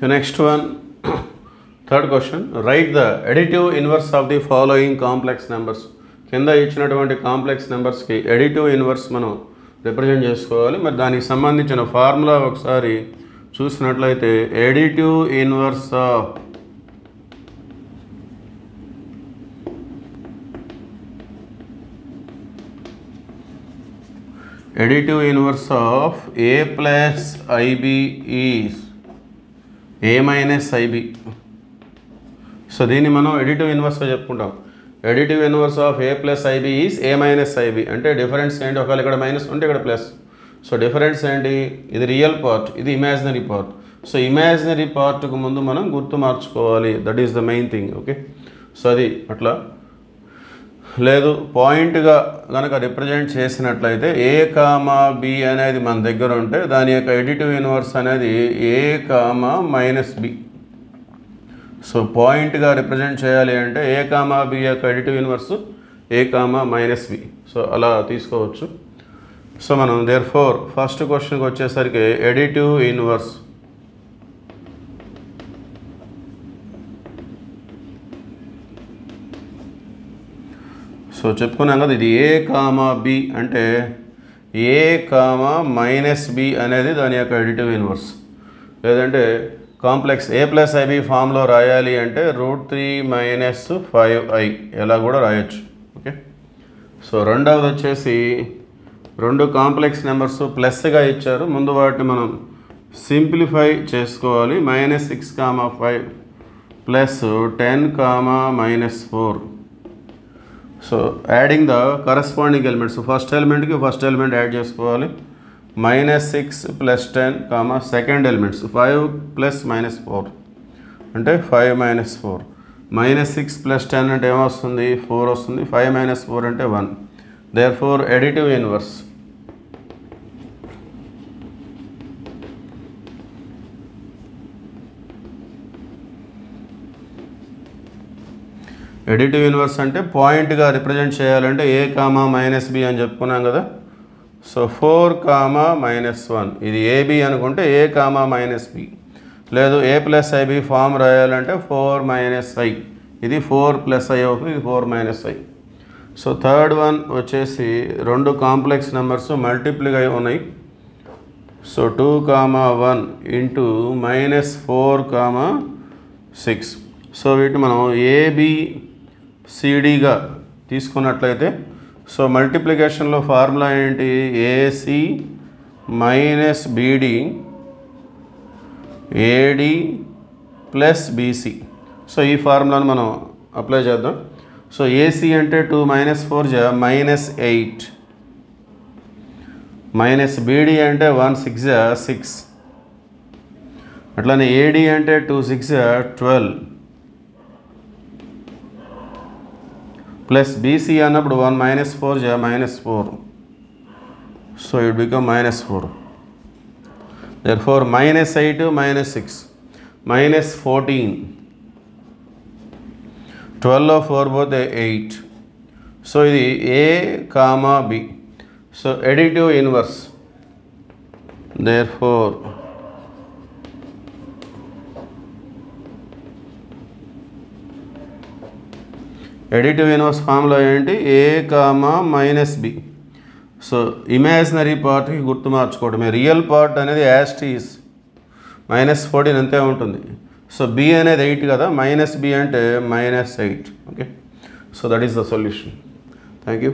Next one, third question. Write the additive inverse of the following complex numbers. కింద ఇచ్చినటువంటి complex నెంబర్స్కి additive inverse మనం represent చేసుకోవాలి. మరి దానికి సంబంధించిన ఫార్ములా ఒకసారి చూసినట్లయితే additive inverse of a plus ib is a minus ib. So దీన్ని మనం అడిటివ్ ఇన్వర్స్గా చెప్పుకుంటాం. Additive inverse of a plus ib is a minus ib. అంటే డిఫరెన్స్ ఏంటి, ఒకవేళ ఇక్కడ మైనస్ ఉంటే ఇక్కడ ప్లస్. సో డిఫరెన్స్ ఏంటి, ఇది రియల్ పార్ట్, ఇది ఇమాజినరీ పార్ట్. సో ఇమాజినరీ పార్ట్కు ముందు మనం గుర్తు మార్చుకోవాలి. That is the main thing. Okay, so అది అట్లా. లేదు పాయింట్గా కనుక రిప్రజెంట్ చేసినట్లయితే a కామా b అనేది మన దగ్గర ఉంటే దాని యొక్క అడిటివ్ ఇన్వర్స్ అనేది a comma minus b. So పాయింట్గా రిప్రజెంట్ చేయాలి అంటే a కామా b యొక్క additive inverse a comma minus b. So అలా తీసుకోవచ్చు. సో మనం దేర్ఫోర్ ఫస్ట్ క్వశ్చన్కి వచ్చేసరికి అడిటివ్ ఇన్వర్స్ సో చెప్పుకున్నాం కదా, ఇది a కామా b అంటే a కామా మైనస్ b అనేది దాని యొక్క అడిటివ్ ఇన్వర్స్. లేదంటే కాంప్లెక్స్ a ప్లస్ ib ఫామ్లో రాయాలి అంటే √3 మైనస్ 5i ఎలా కూడా రాయొచ్చు. ఓకే, సో రెండవది వచ్చేసి రెండు కాంప్లెక్స్ నెంబర్స్ ప్లస్గా ఇచ్చారు, ముందు వాటిని మనం సింప్లిఫై చేసుకోవాలి. -6, 5 plus 10, -4. So adding the corresponding elements, first ఎలిమెంట్కి ఫస్ట్ ఎలిమెంట్ యాడ్ చేసుకోవాలి. -6 ప్లస్ 10, సెకండ్ ఎలిమెంట్స్ 5 ప్లస్ -4 అంటే 5 -4. -6 ప్లస్ 10 అంటే ఏమొస్తుంది, 4 వస్తుంది. 5 - 4 అంటే 1. దేర్ఫోర్ అడిటివ్ ఇన్వర్స్ అంటే పాయింట్గా రిప్రజెంట్ చేయాలంటే a కామా మైనస్ b అని చెప్పుకున్నాం కదా. సో 4, -1 ఇది ab అనుకుంటే a కామా మైనస్ b. లేదు a ప్లస్ ib ఫామ్ రాయాలంటే 4 - i, ఇది 4 + i అవుతుంది, ఇది 4 - i. సో థర్డ్ వన్ వచ్చేసి రెండు కాంప్లెక్స్ నెంబర్స్ మల్టిప్లిగా ఉన్నాయి. So 2, 1 into -4, 6. సో వీటిని మనం ABCDగా తీసుకున్నట్లయితే సో మల్టిప్లికేషన్లో ఫార్ములా ఏంటి, AC minus BD AD plus BC. So ఈ ఫార్ములాను మనం అప్లై చేద్దాం. సో AC అంటే 2 - 4 -8, మైనస్ BD అంటే 1 6 6, అట్లానే AD అంటే 2 6 12 ప్లస్ BC అన్నప్పుడు 1 - 4 -4. So it become -4. therefore -8 -6 -14. 12 4 పోతే 8. సో ఇది a comma b. So additive inverse therefore additive inverse formula ఏంటి, a comma minus b. So imaginary పార్ట్కి గుర్తు మార్చుకోవడమే. రియల్ పార్ట్ అనేది యాజ్ ఇట్ ఈజ్ -14 అంతే ఉంటుంది. సో b అనేది 8 కదా, -b అంటే -8. Okay, so that is the solution. Thank you.